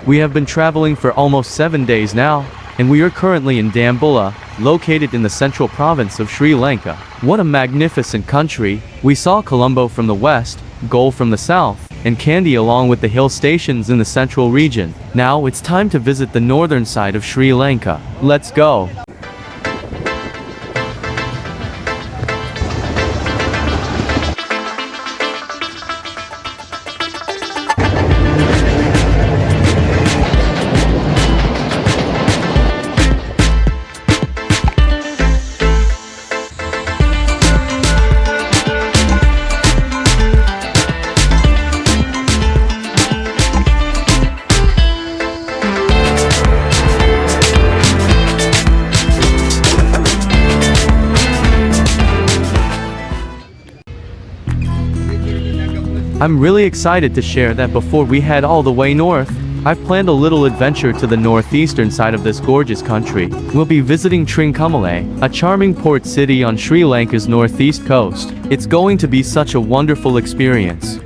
We have been traveling for almost 7 days now, and we are currently in Dambulla, located in the central province of Sri Lanka. What a magnificent country! We saw Colombo from the west, Galle from the south, and Kandy along with the hill stations in the central region. Now it's time to visit the northern side of Sri Lanka. Let's go! I'm really excited to share that before we head all the way north, I've planned a little adventure to the northeastern side of this gorgeous country. We'll be visiting Triconmallee, a charming port city on Sri Lanka's northeast coast. It's going to be such a wonderful experience.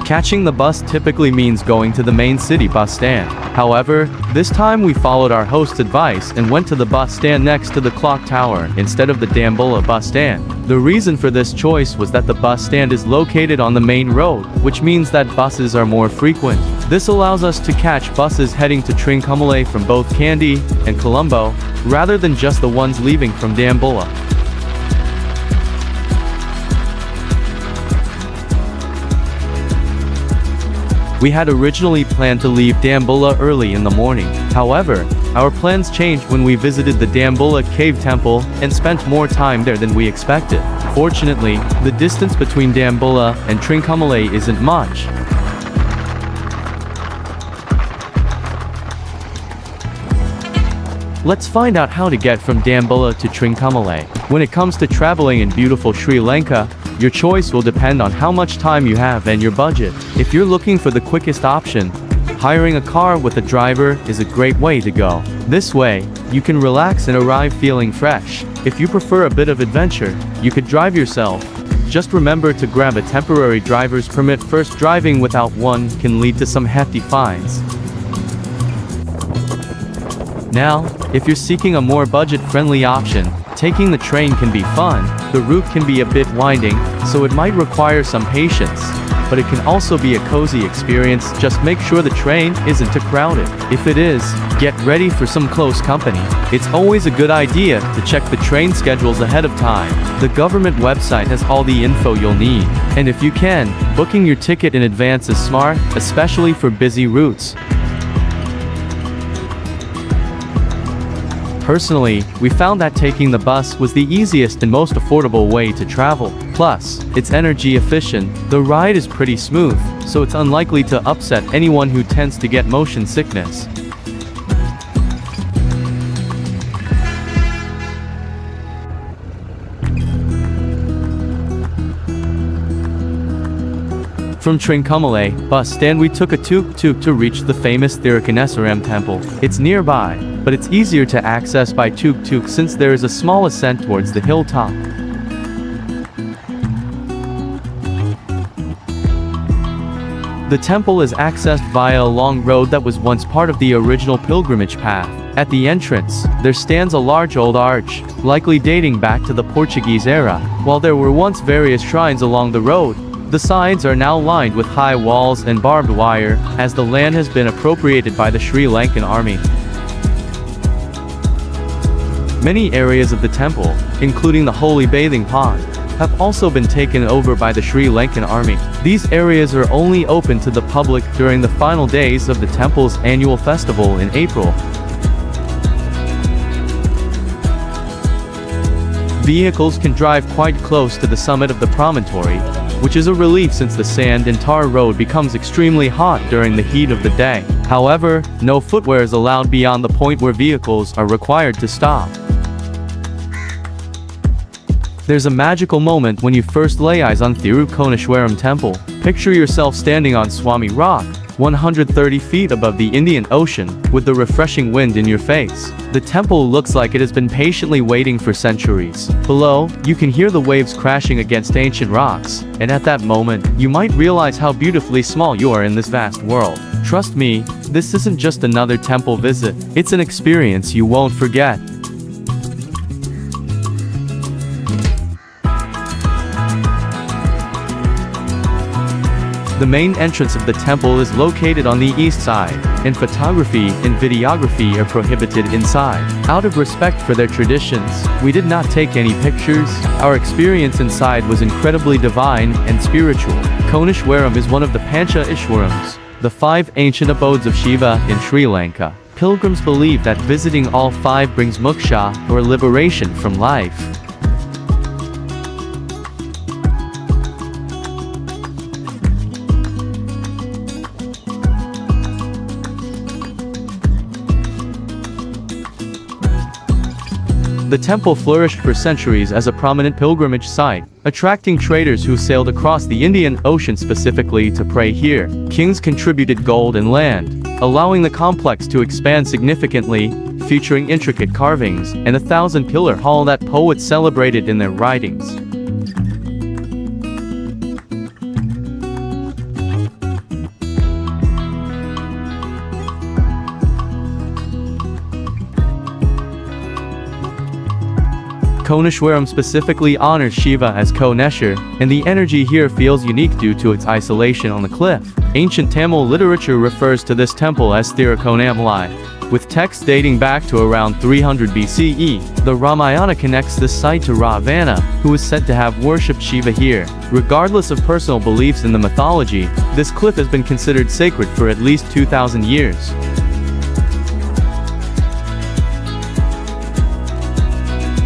Catching the bus typically means going to the main city bus stand. However, this time we followed our host's advice and went to the bus stand next to the clock tower instead of the Dambulla bus stand. The reason for this choice was that the bus stand is located on the main road, which means that buses are more frequent. This allows us to catch buses heading to Triconmallee from both Kandy and Colombo, rather than just the ones leaving from Dambulla. We had originally planned to leave Dambulla early in the morning. However, our plans changed when we visited the Dambulla cave temple and spent more time there than we expected. Fortunately, the distance between Dambulla and Triconmallee isn't much. Let's find out how to get from Dambulla to Triconmallee. When it comes to traveling in beautiful Sri Lanka, your choice will depend on how much time you have and your budget. If you're looking for the quickest option, hiring a car with a driver is a great way to go. This way, you can relax and arrive feeling fresh. If you prefer a bit of adventure, you could drive yourself. Just remember to grab a temporary driver's permit first. Driving without one can lead to some hefty fines. Now, if you're seeking a more budget-friendly option, taking the train can be fun. The route can be a bit winding, so it might require some patience, but it can also be a cozy experience. Just make sure the train isn't too crowded. If it is, get ready for some close company. It's always a good idea to check the train schedules ahead of time. The government website has all the info you'll need, and if you can, booking your ticket in advance is smart, especially for busy routes. Personally, we found that taking the bus was the easiest and most affordable way to travel. Plus, it's energy efficient, the ride is pretty smooth, so it's unlikely to upset anyone who tends to get motion sickness. From Triconmallee bus stand we took a tuk-tuk to reach the famous Thirukoneswaram temple. It's nearby, but it's easier to access by tuk-tuk since there is a small ascent towards the hilltop. The temple is accessed via a long road that was once part of the original pilgrimage path. At the entrance, there stands a large old arch, likely dating back to the Portuguese era. While there were once various shrines along the road, the sides are now lined with high walls and barbed wire, as the land has been appropriated by the Sri Lankan army. Many areas of the temple, including the holy bathing pond, have also been taken over by the Sri Lankan army. These areas are only open to the public during the final days of the temple's annual festival in April. Vehicles can drive quite close to the summit of the promontory, which is a relief since the sand and tar road becomes extremely hot during the heat of the day. However, no footwear is allowed beyond the point where vehicles are required to stop. There's a magical moment when you first lay eyes on Thirukoneswaram temple. Picture yourself standing on Swami Rock, 130 feet above the Indian Ocean, with the refreshing wind in your face. The temple looks like it has been patiently waiting for centuries. Below, you can hear the waves crashing against ancient rocks, and at that moment, you might realize how beautifully small you are in this vast world. Trust me, this isn't just another temple visit, it's an experience you won't forget. The main entrance of the temple is located on the east side, and photography and videography are prohibited inside. Out of respect for their traditions, we did not take any pictures. Our experience inside was incredibly divine and spiritual. Thirukoneswaram is one of the Pancha Ishwarams, the 5 ancient abodes of Shiva in Sri Lanka. Pilgrims believe that visiting all 5 brings moksha, or liberation from life. The temple flourished for centuries as a prominent pilgrimage site, attracting traders who sailed across the Indian Ocean specifically to pray here. Kings contributed gold and land, allowing the complex to expand significantly, featuring intricate carvings and a 1,000-pillar hall that poets celebrated in their writings. Thirukoneswaram specifically honors Shiva as Koneshwar, and the energy here feels unique due to its isolation on the cliff. Ancient Tamil literature refers to this temple as Triconmallee, with texts dating back to around 300 BCE. The Ramayana connects this site to Ravana, who is said to have worshipped Shiva here. Regardless of personal beliefs in the mythology, this cliff has been considered sacred for at least 2,000 years.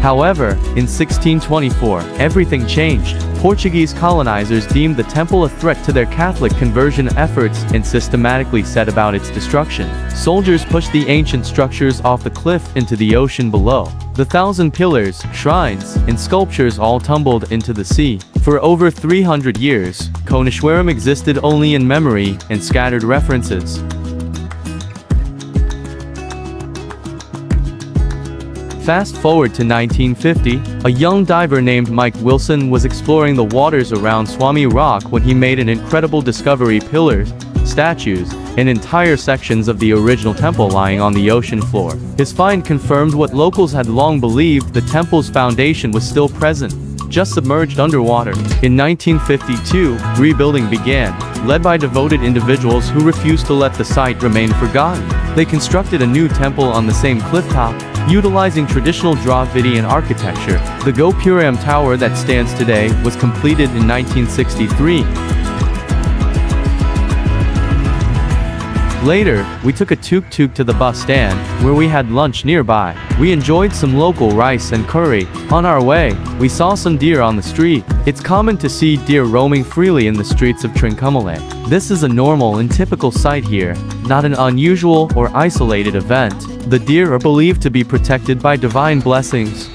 However, in 1624, everything changed. Portuguese colonizers deemed the temple a threat to their Catholic conversion efforts and systematically set about its destruction. Soldiers pushed the ancient structures off the cliff into the ocean below. The 1,000 pillars, shrines, and sculptures all tumbled into the sea. For over 300 years, Thirukoneswaram existed only in memory and scattered references. Fast forward to 1950, a young diver named Mike Wilson was exploring the waters around Swami Rock when he made an incredible discovery: pillars, statues, and entire sections of the original temple lying on the ocean floor. His find confirmed what locals had long believed: the temple's foundation was still present, just submerged underwater. In 1952, rebuilding began, led by devoted individuals who refused to let the site remain forgotten. They constructed a new temple on the same clifftop, utilizing traditional Dravidian architecture. The Gopuram Tower that stands today was completed in 1963. Later, we took a tuk-tuk to the bus stand, where we had lunch nearby. We enjoyed some local rice and curry. On our way, we saw some deer on the street. It's common to see deer roaming freely in the streets of Triconmallee. This is a normal and typical sight here, not an unusual or isolated event. The deer are believed to be protected by divine blessings.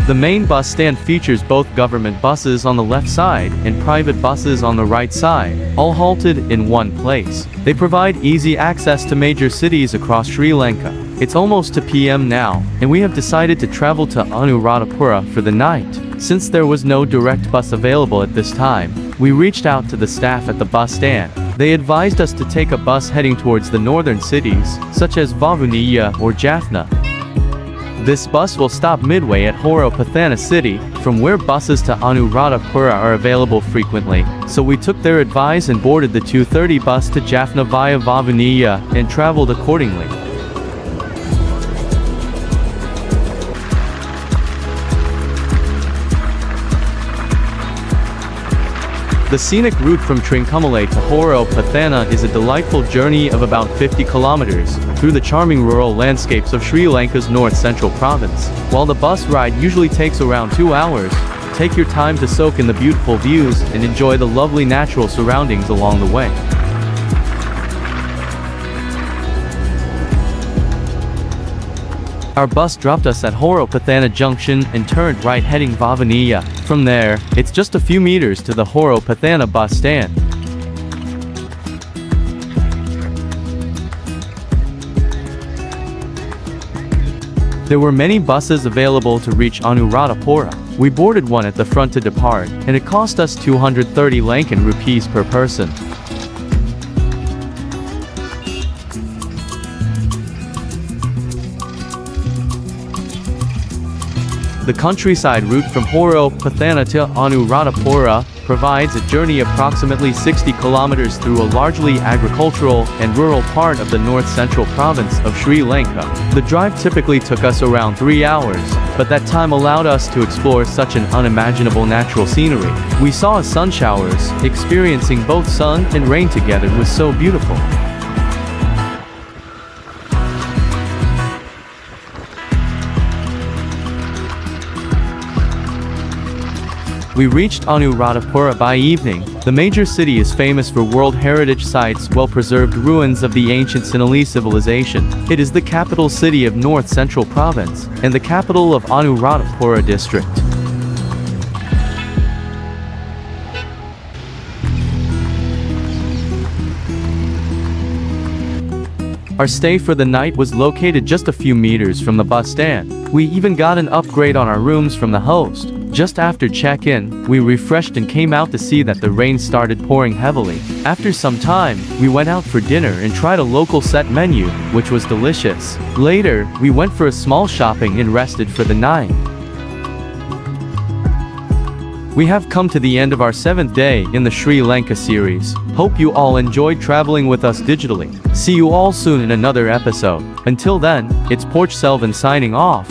The main bus stand features both government buses on the left side and private buses on the right side, all halted in one place. They provide easy access to major cities across Sri Lanka. It's almost 2 p.m. now, and we have decided to travel to Anuradhapura for the night. Since there was no direct bus available at this time, we reached out to the staff at the bus stand. They advised us to take a bus heading towards the northern cities, such as Vavuniya or Jaffna. This bus will stop midway at Horopatana city, from where buses to Anuradhapura are available frequently, so we took their advice and boarded the 2:30 bus to Jaffna via Vavuniya and traveled accordingly. The scenic route from Triconmallee to Horopatana is a delightful journey of about 50 kilometers, through the charming rural landscapes of Sri Lanka's north-central province. While the bus ride usually takes around 2 hours, take your time to soak in the beautiful views and enjoy the lovely natural surroundings along the way. Our bus dropped us at Horopatana Junction and turned right heading Vavuniya. From there, it's just a few meters to the Horopatana bus stand. There were many buses available to reach Anuradhapura. We boarded one at the front to depart, and it cost us 230 Lankan rupees per person. The countryside route from Pathana to Anuradhapura provides a journey approximately 60 kilometers through a largely agricultural and rural part of the north-central province of Sri Lanka. The drive typically took us around 3 hours, but that time allowed us to explore such an unimaginable natural scenery. We saw sun showers, experiencing both sun and rain together was so beautiful. We reached Anuradhapura by evening. The major city is famous for World Heritage Sites, well-preserved ruins of the ancient Sinhalese civilization. It is the capital city of North Central Province, and the capital of Anuradhapura district. Our stay for the night was located just a few meters from the bus stand. We even got an upgrade on our rooms from the host. Just after check-in, we refreshed and came out to see that the rain started pouring heavily. After some time, we went out for dinner and tried a local set menu, which was delicious. Later, we went for a small shopping and rested for the night. We have come to the end of our 7th day in the Sri Lanka series. Hope you all enjoyed traveling with us digitally. See you all soon in another episode. Until then, it's Porchselvan signing off.